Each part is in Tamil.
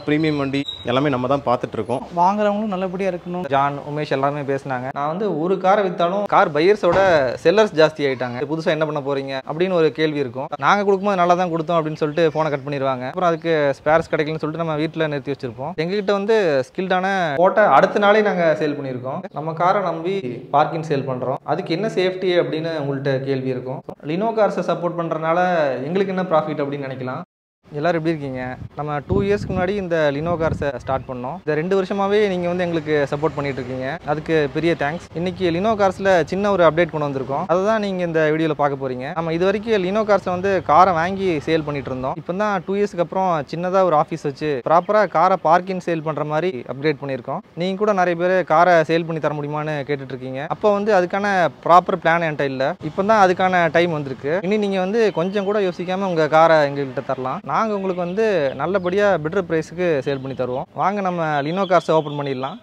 பிரீமியம் வண்டி எல்லாமே நம்ம தான் பார்த்துட்டு இருக்கோம். வாங்குறவங்களும் நல்லபடியாக இருக்கணும். ஜான், உமேஷ் எல்லாருமே பேசினாங்க. நான் வந்து ஒரு காரை விற்றாலும் கார் பையர்ஸோட செல்லர்ஸ் ஜாஸ்தி ஆகிட்டாங்க. புதுசாக என்ன பண்ண போறீங்க அப்படின்னு ஒரு கேள்வி இருக்கும். நாங்கள் கொடுக்கும்போது நல்லா தான் கொடுத்தோம் அப்படின்னு சொல்லிட்டு ஃபோனை கட் பண்ணிடுவாங்க. அப்புறம் அதுக்கு ஸ்பேர்ஸ் கிடைக்கலன்னு சொல்லிட்டு நம்ம வீட்டில் நிறுத்தி வச்சிருப்போம். எங்ககிட்ட வந்து ஸ்கில்டான போட்ட அடுத்த நாளே நாங்கள் சேல் பண்ணியிருக்கோம். நம்ம காரை நம்பி பார்க்கிங் சேல் பண்ணுறோம். அதுக்கு என்ன சேஃப்டி அப்படின்னு உங்கள்கிட்ட கேள்வி இருக்கும். லினோ கார்ஸை சப்போர்ட் பண்ணுறதுனால எங்களுக்கு என்ன ப்ராஃபிட் அப்படின்னு நினைக்கலாம். எல்லோரும் எப்படி இருக்கீங்க? நம்ம 2 இயர்ஸ்க்கு முன்னாடி இந்த லினோ கார்ஸை ஸ்டார்ட் பண்ணோம். இந்த 2 வருஷமாகவே நீங்கள் வந்து எங்களுக்கு சப்போர்ட் பண்ணிட்டு இருக்கீங்க. அதுக்கு பெரிய தேங்க்ஸ். இன்றைக்கி லினோ கார்ஸில் சின்ன ஒரு அப்டேட் கொண்டு வந்திருக்கோம். அதை தான் நீங்கள் இந்த வீடியோவில் பார்க்க போகிறீங்க. நம்ம இது வரைக்கும் லினோ கார்ஸை வந்து காரை வாங்கி சேல் பண்ணிட்டு இருந்தோம். இப்போ தான் 2 இயர்ஸ்க்கு அப்புறம் சின்னதாக ஒரு ஆஃபீஸ் வச்சு ப்ராப்பராக காரை பார்க்கிங் சேல் பண்ணுற மாதிரி அப்கிரேட் பண்ணியிருக்கோம். நீங்கள் கூட நிறைய பேர் காரை சேல் பண்ணி தர முடியுமான்னு கேட்டுட்ருக்கீங்க. அப்போ வந்து அதுக்கான ப்ராப்பர் பிளான் என்கிட்ட இல்லை. இப்போ தான் அதுக்கான டைம் வந்திருக்கு. இனி நீங்கள் வந்து கொஞ்சம் கூட யோசிக்காமல் உங்கள் காரை எங்கள்கிட்ட தரலாம். நாங்கள் உங்களுக்கு வந்து நல்லபடியாக பெட்டர் ப்ரைஸுக்கு சேல் பண்ணி தருவோம். வாங்க நம்ம லினோ கார்ஸை ஓப்பன் பண்ணிடலாம்.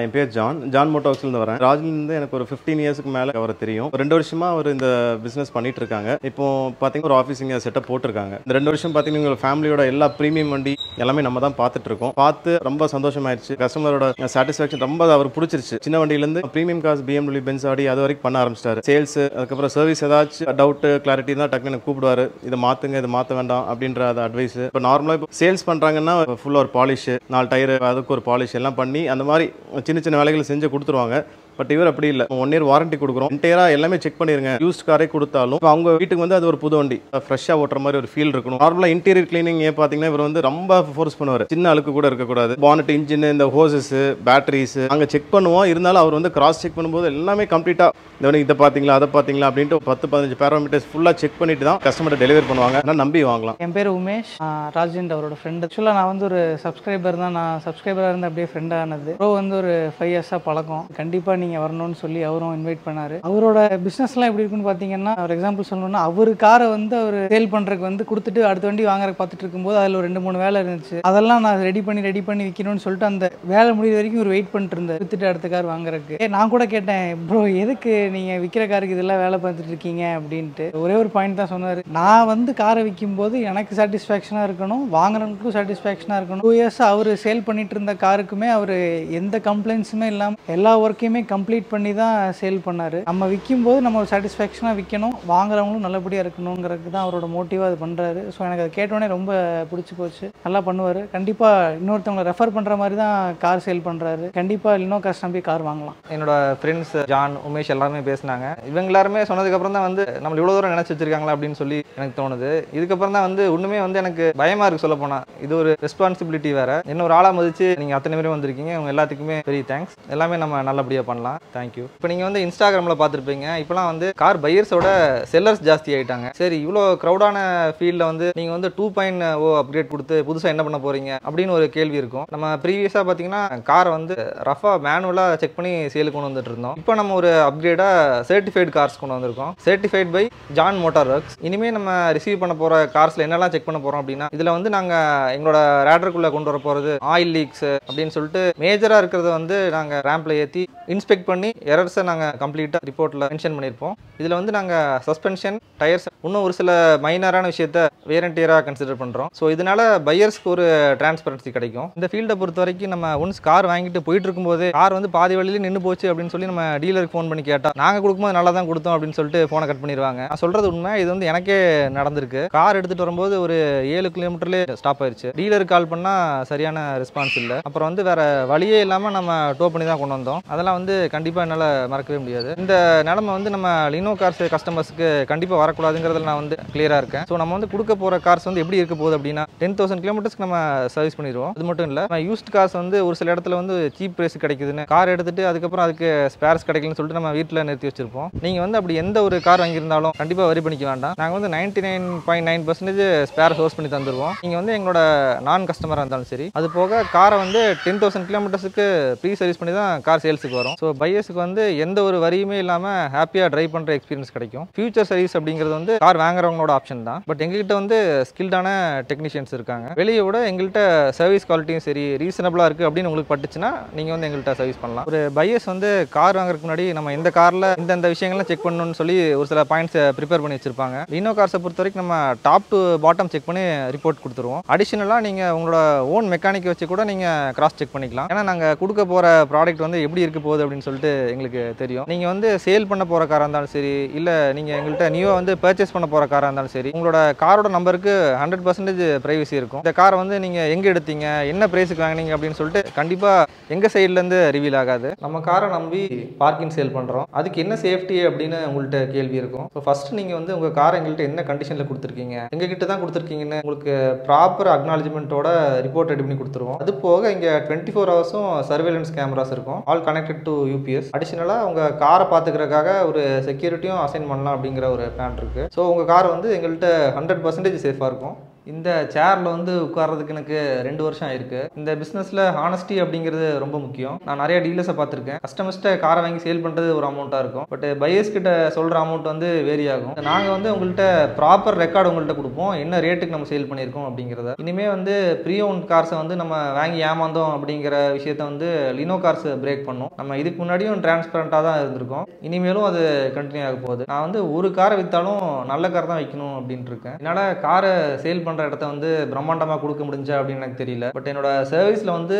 என் பேர் ஜான் மோட்டார்ஸ்லேருந்து வரேன். ராஜ்லேருந்து எனக்கு ஒரு 15 இயர்ஸ்க்கு மேலே அவரை தெரியும். 2 வருஷமா அவர் இந்த பிஸ்னஸ் பண்ணிட்டு இருக்காங்க. இப்போ பார்த்தீங்கன்னா ஒரு ஆஃபீஸ் இங்கே செட்டப் போட்டிருக்காங்க. இந்த 2 வருஷம் பார்த்தீங்கன்னா உங்கள் ஃபேமிலியோட எல்லா ப்ரீமியம் வண்டி எல்லாமே நம்ம தான் பார்த்துட்டு இருக்கோம். பார்த்து ரொம்ப சந்தோஷமாயிருச்சு. கஸ்டமரோட சாட்டிஸ்ஃபேக்ஷன் ரொம்ப அவருக்கு பிடிச்சிருச்சு. சின்ன வண்டியிலேருந்து ப்ரீமியம் கார்ஸ் BMW, பென்ஸ், ஆடி அது வரைக்கும் பண்ண ஆரம்பிச்சிட்டாரு. சேல்ஸ், அதுக்கப்புறம் சர்வீஸ், ஏதாச்சும் டவுட்டு கிளாரிட்டி தான் டக்குன்னு கூப்பிடுவாரு. இதை மாற்றுங்க, இதை மாற்ற வேண்டாம் அப்படின்ற அது அட்வைஸ். இப்போ நார்மலாக இப்போ சேல்ஸ் பண்ணுறாங்கன்னா ஃபுல்லாக ஒரு பாலிஷ், 4 டயரு, அதுக்கு ஒரு பாலிஷ் எல்லாம் பண்ணி அந்த மாதிரி சின்ன சின்ன வேலைகளை செஞ்சு கொடுத்துருவாங்க. பட் இவர் அப்படி இல்லை. 1 இயர் வாரண்டி கொடுக்குறோம். என்டையராக எல்லாமே செக் பண்ணிருங்க. யூஸ்ட் காரே கொடுத்தாலும் அவங்க வீட்டுக்கு வந்து அது ஒரு புது வண்டி, ஃப்ரெஷ்ஷாக ஓட்டுற மாதிரி ஒரு ஃபீல் இருக்கணும். நார்மலாக இன்டீரியர் கிளீனிங் பார்த்தீங்கன்னா இவர் வந்து ரொம்ப ஃபோர்ஸ் பண்ணுவார். சின்ன அழுக்கு கூட இருக்கக்கூடாது. பானட், இன்ஜின், இந்த ஹோசஸ், பேட்டரிஸ் அங்கே செக் பண்ணுவோம். இருந்தாலும் அவர் வந்து கிராஸ் செக் பண்ணும்போது எல்லாமே கம்ப்ளீட்டாக இந்த வண்டி இதை பார்த்தீங்களா, அதை பார்த்தீங்களா அப்படின்ட்டு 10-15 பேராமீட்டர்ஸ் ஃபுல்லாக செக் பண்ணிட்டு தான் கஸ்டமர்கிட்ட டெலிவரி பண்ணுவாங்க. ஆனால் நம்பி வாங்கலாம். என் பேர் உமேஷ், ராஜேந்திர அவரோட ஃப்ரெண்டு. ஆக்சுவலாக நான் வந்து ஒரு சப்ஸ்கிரைபர் தான். நான் சப்ஸ்கிரைபராக இருந்து அப்படியே ஃப்ரெண்டானது. ப்ரோ வந்து ஒரு 5 இயர்ஸாக பழக்கம். கண்டிப்பாக நீங்கள் வரணும்னு சொல்லி அவரும் இன்வைட் பண்ணாரு. அவரோட பிசினஸ்லாம் எப்படி இருக்குன்னு பார்த்தீங்கன்னா, ஒரு எக்ஸாம்பிள் சொல்லணும்னா, அவர் காரை வந்து அவர் சேல் பண்ணுறதுக்கு வந்து கொடுத்துட்டு அடுத்த வண்டி வாங்குறதுக்கு பார்த்துட்டு இருக்கும்போது அதில் ஒரு 2-3 வேலை இருந்துச்சு. அதெல்லாம் நான் ரெடி பண்ணி விற்கணும்னு சொல்லிட்டு அந்த வேலை முடிவு வரைக்கும் ஒரு வெயிட் பண்ணிட்டு இருந்தேன், வித்துட்டு அடுத்த கார் வாங்குறதுக்கு. நான் கூட கேட்டேன், ப்ரோ எதுக்கு நீங்கள் விற்கிற காருக்கு இதெல்லாம் வேலை பார்த்துட்டு இருக்கீங்க அப்படின்ட்டு. ஒரே ஒரு பாயிண்ட் தான் சொன்னார். நான் வந்து காரை விற்கும் போது எனக்கு சாட்டிஸ்ஃபேக்ஷனாக இருக்கணும், வாங்குறவங்களுக்கும் சாட்டிஸ்ஃபேக்ஷனாக இருக்கணும். 2 இயர்ஸ் அவர் சேல் பண்ணிட்டு இருந்த காருக்குமே அவர் எந்த கம்ப்ளைண்ட்ஸுமே இல்லாமல் எல்லா ஒர்க்கையுமே கம்ப்ளீட் பண்ணி தான் சேல் பண்ணாரு. நம்ம விற்கும் போது நம்ம ஒரு சாட்டிஸ்ஃபேக்ஷனாக விற்கணும், வாங்குறவங்களும் நல்லபடியாக இருக்கணுங்கிறதுக்கு தான் அவரோட மோட்டிவாக அது பண்ணுறாரு. ஸோ எனக்கு அதை கேட்டோடனே ரொம்ப பிடிச்சி போச்சு. நல்லா பண்ணுவார். கண்டிப்பாக இன்னொருத்தவங்களை ரெஃபர் பண்ணுற மாதிரி தான் கார் சேல் பண்ணுறாரு. கண்டிப்பாக லினோ கார்ஸ் நம்பி கார் வாங்கலாம். என்னோட ஃப்ரெண்ட்ஸ் ஜான், உமேஷ் எல்லாருமே பேசினாங்க. இவங்க எல்லாருமே சொன்னதுக்கப்புறம் தான் வந்து நம்ம இவ்வளோ தூரம் நினச்சி வச்சிருக்காங்களா அப்படின்னு சொல்லி எனக்கு தோணுது. இதுக்கப்புறம் தான் வந்து ஒன்றுமே வந்து எனக்கு பயமாக இருக்குது சொல்ல போனால். இது ஒரு ரெஸ்பான்சிபிலிட்டி வேறு. என்ன ஒரு ஆளாக மதிச்சு நீங்கள் அத்தனை பேரும் வந்திருக்கீங்க. உங்கள் எல்லாத்துக்குமே பெரிய தேங்க்ஸ். எல்லாமே நம்ம நல்லபடியாக பண்ணலாம். தேங்க்யூ. இப்போ நீங்கள் வந்து இன்ஸ்டாகிராமில் பார்த்துருப்பீங்க. இப்போலாம் வந்து கார் பையர்ஸோட செல்லர்ஸ் ஜாஸ்தி ஆகிட்டாங்க. சரி, இவ்வளோ க்ரௌடான ஃபீல்டில் வந்து நீங்கள் வந்து 2.0 அப்கிரேட் கொடுத்து புதுசாக என்ன பண்ண போகிறீங்க அப்படின்னு ஒரு கேள்வி இருக்கும். நம்ம ப்ரீவியஸாக பார்த்தீங்கன்னா காரை வந்து ரஃபாக மேனுவலாக செக் பண்ணி சேலுக்கு கொண்டு வந்துட்டு இருந்தோம். இப்போ நம்ம ஒரு அப்கிரேடாக சர்டிஃபைட் கார்ஸ் கொண்டு வந்திருக்கோம். Certified by John Motor Works. இனிமேல் நம்ம ரிசீவ் பண்ண போகிற கார்ஸில் என்னெல்லாம் செக் பண்ண போகிறோம் அப்படின்னா, இதில் வந்து நாங்கள் எங்களோட ரேடருக்குள்ளே கொண்டு வர போகிறது ஆயில் லீக்ஸ் அப்படின்னு சொல்லிட்டு மேஜராக இருக்கிறத வந்து நாங்கள் ரேம்பில் ஏற்றி இன்ஸ்பெக்ட் பண்ணி எரர்ஸை நாங்கள் கம்ப்ளீட்டாக ரிப்போர்ட்டில் மென்ஷன் பண்ணியிருப்போம். இதில் வந்து நாங்கள் சஸ்பென்ஷன், டயர்ஸ், இன்னும் ஒரு சில மைனரான விஷயத்த வேரண்டியராக கன்சிடர் பண்ணுறோம். ஸோ இதனால பையர்ஸ்க்கு ஒரு டிரான்ஸ்பரன்சி கிடைக்கும். இந்த ஃபீல்டை பொறுத்த வரைக்கும் நம்ம ஒன்ஸ் கார் வாங்கிட்டு போயிட்டு இருக்கும்போது கார் வந்து பாதி வழியிலே நின்று போச்சு அப்படின்னு சொல்லி நம்ம டீலருக்கு ஃபோன் பண்ணி கேட்டால் நாங்கள் கொடுக்கும்போது நல்லா தான் கொடுத்தோம் அப்படின்னு சொல்லிட்டு ஃபோனை கட் பண்ணிடுவாங்க. நான் சொல்கிறது உண்மை. இது வந்து எனக்கே நடந்திருக்கு. கார் எடுத்துகிட்டு வரும்போது ஒரு 7 கிலோமீட்டர்லேயே ஸ்டாப் ஆயிடுச்சு. டீலருக்கு கால் பண்ணால் சரியான ரெஸ்பான்ஸ் இல்லை. அப்புறம் வந்து வேறு வழியே இல்லாமல் நம்ம டோ பண்ணி தான் கொண்டு வந்தோம். அதெல்லாம் அதெல்லாம் வந்து கண்டிப்பாக என்னால் மறக்கவே முடியாது. இந்த நிலமை வந்து நம்ம லினோ கார்ஸ் கஸ்டமர்ஸ்க்கு கண்டிப்பாக வரக்கூடாதுங்கிறதுல நான் வந்து கிளியராக இருக்கேன். ஸோ நம்ம வந்து கொடுக்க போகிற கார்ஸ் வந்து எப்படி இருக்க போகுது அப்படின்னா 10,000 கிலோமீட்டர்ஸ்க்கு நம்ம சர்வீஸ் பண்ணிடுவோம். அது மட்டும் இல்லை, நம்ம யூஸ்ட் கார்ஸ் வந்து ஒரு சில இடத்துல வந்து சீப் ப்ரைஸ் கிடைக்குதுன்னு கார் எடுத்துட்டு அதுக்கப்புறம் அதுக்கு ஸ்பேர்ஸ் கிடைக்கலன்னு சொல்லிட்டு நம்ம வீட்டில் நிறுத்தி வச்சிருப்போம். நீங்கள் வந்து அப்படி எந்த ஒரு கார் வாங்கியிருந்தாலும் கண்டிப்பாக வரி பண்ணிக்க வேண்டாம். நாங்கள் வந்து 99.9% ஸ்பேர் சோர்ஸ் பண்ணி தந்துடுவோம். நீங்கள் வந்து எங்களோட நான் கஸ்டமராக இருந்தாலும் சரி. அது போக காரை வந்து 10,000 கிலோமீட்டர்ஸுக்கு ப்ரீ சர்வீஸ் பண்ணி தான் கார் சேல்ஸுக்கு வரும். ஸோ பையர்ஸுக்கு வந்து எந்த ஒரு வரியுமே இல்லாமல் ஹாப்பியாக ட்ரைவ் பண்ணுற எக்ஸ்பீரியன்ஸ் கிடைக்கும். ஃபியூச்சர் சர்வீஸ் அப்படிங்கிறது வந்து கார் வாங்குறவங்களோட ஆப்ஷன் தான். பட் எங்ககிட்ட வந்து ஸ்கில்டான டெக்னீஷியன்ஸ் இருக்காங்க. வெளியே விட எங்கள்கிட்ட சர்வீஸ் குவாலிட்டியும் சரி ரீசனபிளாக இருக்குது அப்படின்னு உங்களுக்கு பட்டுச்சுன்னா நீங்கள் வந்து எங்கள்கிட்ட சர்வீஸ் பண்ணலாம். ஒரு பையர்ஸ் வந்து கார் வாங்குறதுக்கு முன்னாடி நம்ம இந்த காரில் இந்த விஷயங்கள்லாம் செக் பண்ணணும்னு சொல்லி ஒரு சில பாயிண்ட்ஸை ப்ரிப்பேர் பண்ணி வச்சிருப்பாங்க. லினோ கார்ஸை பொறுத்த வரைக்கும் நம்ம டாப் டு பாட்டம் செக் பண்ணி ரிப்போர்ட் கொடுத்துருவோம். அடிஷனலாக நீங்கள் உங்களோட ஓன் மெக்கானிக் வச்சு கூட நீங்கள் கிராஸ் செக் பண்ணிக்கலாம். ஏன்னா நாங்கள் கொடுக்க போகிற ப்ராடக்ட் வந்து எப்படி இருக்க போகுது அப்படின்னு சொல்லிட்டு எங்களுக்கு தெரியும். நீங்கள் வந்து சேல் பண்ண போகிற காராக இருந்தாலும் சரி, இல்லை நீங்கள் எங்கள்கிட்ட நியூவாக வந்து பர்ச்சேஸ் பண்ண போகிற காராக இருந்தாலும் சரி, உங்களோட காரோட நம்பருக்கு 100% ப்ரைவசி இருக்கும். இந்த காரை வந்து நீங்கள் எங்கே எடுத்தீங்க, என்ன ப்ரைஸுக்கு வாங்கினீங்க அப்படின்னு சொல்லிட்டு கண்டிப்பாக எங்கள் சைட்லேருந்து ரிவீல் ஆகாது. நம்ம காரை நம்பி பார்க்கிங் சேல் பண்ணுறோம், அதுக்கு என்ன சேஃப்டி அப்படின்னு உங்கள்கிட்ட கேள்வி இருக்கும். ஸோ ஃபஸ்ட்டு நீங்கள் வந்து உங்கள் காரை எங்கள்கிட்ட என்ன கண்டிஷனில் கொடுத்துருக்கீங்க, எங்ககிட்ட தான் கொடுத்துருக்கீங்கன்னு உங்களுக்கு ப்ராப்பர் அக்னாலஜ்மெண்ட்டோட ரிப்போர்ட் ரெடி பண்ணி கொடுத்துருவோம். அது போக இங்கே 24 ஹவர்ஸும் சர்வேலன்ஸ் கேமராஸ் இருக்கும், ஆல் கனெக்டட் டு UPS. அடிஷனலாக உங்கள் காரை பார்த்துக்கிறதுக்காக ஒரு செக்யூரிட்டியும் அசைன் பண்ணலாம் அப்படிங்கிற ஒரு பிளான் இருக்குது. ஸோ உங்கள் கார் வந்து எங்கள்கிட்ட 100% சேஃபாக இருக்கும். இந்த சேரில் வந்து உட்கார்றதுக்கு எனக்கு 2 வருஷம் ஆயிருக்கு. இந்த பிஸ்னஸில் ஹானஸ்டி அப்படிங்கிறது ரொம்ப முக்கியம். நான் நிறைய டீலர்ஸை பார்த்துருக்கேன். கஸ்டமர்ஸ்ட்டை காரை வாங்கி சேல் பண்ணுறது ஒரு அமௌண்ட்டாக இருக்கும், பட் பையர்ஸ் கிட்ட சொல்கிற அமௌண்ட் வந்து வேரி ஆகும். நாங்கள் வந்து உங்கள்கிட்ட ப்ராப்பர் ரெக்கார்டு உங்கள்கிட்ட கொடுப்போம், என்ன ரேட்டுக்கு நம்ம சேல் பண்ணியிருக்கோம் அப்படிங்கிறத. இனிமேல் வந்து ப்ரீ ஓன் கார்ஸை வந்து நம்ம வாங்கி ஏமாந்தோம் அப்படிங்கிற விஷயத்த வந்து லினோ கார்ஸ் பிரேக் பண்ணும். நம்ம இதுக்கு முன்னாடியும் டிரான்ஸ்பரண்ட்டாக தான் இருந்திருக்கோம், இனிமேலும் அது கண்டினியூ ஆக போகுது. நான் வந்து ஒரு காரை விற்றாலும் நல்ல கார் தான் வைக்கணும் அப்படின்ட்டு இருக்கேன். என்னால் காரை சேல் பண்ணுற இடத்த வந்து பிரம்மாண்டமாக கொடுக்க முடிஞ்சா அப்படின்னு எனக்கு தெரியல. பட் என்னோட சர்வீஸில் வந்து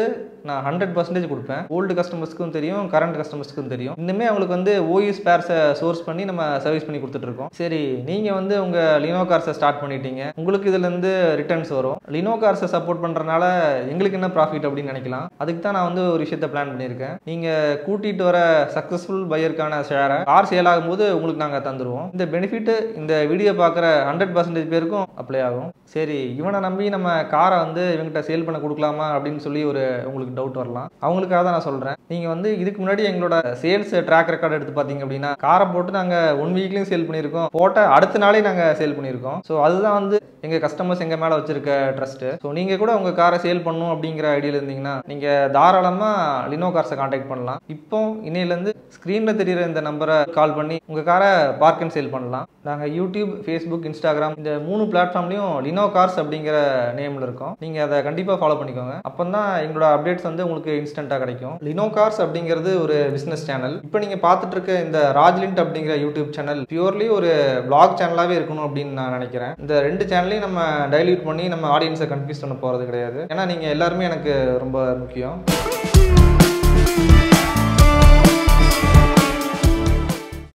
நான் 100% கொடுப்பேன். ஓல்டு கஸ்டமர்ஸ்க்கும் தெரியும், கரண்ட் கஸ்டமர்ஸ்க்கும் தெரியும். இன்னுமே அவங்களுக்கு வந்து OE ஸ்பேர்ஸை சோர்ஸ் பண்ணி நம்ம சர்வீஸ் பண்ணி கொடுத்துட்ருக்கோம். சரி, நீங்கள் வந்து உங்கள் லினோ கார்ஸை ஸ்டார்ட் பண்ணிட்டீங்க, உங்களுக்கு இதுலேருந்து ரிட்டர்ன்ஸ் வரும். லினோ கார்ஸை சப்போர்ட் பண்ணுறதுனால எங்களுக்கு என்ன ப்ராஃபிட் அப்படின்னு நினைக்கலாம். அதுக்கு தான் நான் வந்து ஒரு விஷயத்தை பிளான் பண்ணியிருக்கேன். நீங்கள் கூட்டிகிட்டு வர சக்ஸஸ்ஃபுல் பையருக்கான ஷேரை கார் சேல் ஆகும்போது உங்களுக்கு நாங்கள் தந்துடுவோம். இந்த பெனிஃபிட் இந்த வீடியோ பார்க்குற 100% பேருக்கும் அப்ளை ஆகும். சரி, இவனை நம்பி நம்ம காரை வந்து இவங்ககிட்ட சேல் பண்ண கொடுக்கலாமா அப்படின்னு சொல்லி உங்களுக்கு டவுட் வரலாம். அவங்களுக்காக தான் நான் சொல்கிறேன். நீங்கள் வந்து இதுக்கு முன்னாடி எங்களோட சேல்ஸ் ட்ராக் ரெக்கார்டு எடுத்து பார்த்தீங்க அப்படின்னா காரை போட்டு நாங்கள் 1 வீக்லேயும் சேல் பண்ணியிருக்கோம், போட்ட அடுத்த நாளே நாங்கள் சேல் பண்ணியிருக்கோம். ஸோ அதுதான் வந்து எங்கள் கஸ்டமர்ஸ் எங்கள் மேலே வச்சிருக்க ட்ரஸ்ட்டு. ஸோ நீங்கள் கூட உங்கள் காரை சேல் பண்ணணும் அப்படிங்கிற ஐடியாவில் இருந்தீங்கன்னா நீங்கள் தாராளமாக லினோ கார்ஸை கான்டாக்ட் பண்ணலாம். இப்போ இன்னையிலேருந்து ஸ்க்ரீனில் தெரிகிற இந்த நம்பரை கால் பண்ணி உங்கள் காரை பார்க் அண்ட் சேல் பண்ணலாம். நாங்கள் யூடியூப், ஃபேஸ்புக், இன்ஸ்டாகிராம் இந்த 3 பிளாட்ஃபார்ம்லையும் லினோ கார்ஸ் அப்படிங்கிற நேமில் இருக்கும். நீங்கள் அதை கண்டிப்பாக ஃபாலோ பண்ணிக்கோங்க. அப்போ தான் எங்களோட அப்டேட்ஸ் வந்து உங்களுக்கு இன்ஸ்டண்ட்டாக கிடைக்கும். லினோ கார்ஸ் அப்படிங்கிறது ஒரு பிஸ்னஸ் சேனல். இப்போ நீங்கள் பார்த்துட்டு இருக்க இந்த ராஜ்லிண்ட் அப்படிங்கிற யூடியூப் சேனல் பியூர்லி ஒரு பிளாக் சேனலாகவே இருக்கணும் அப்படின்னு நான் நினைக்கிறேன். இந்த 2 சேனலையும் நம்ம டைல்யூட் பண்ணி நம்ம ஆடியன்ஸை கன்ஃபியூஸ் பண்ண போகிறது கிடையாது. ஏன்னா நீங்கள் எல்லாருமே எனக்கு ரொம்ப முக்கியம்.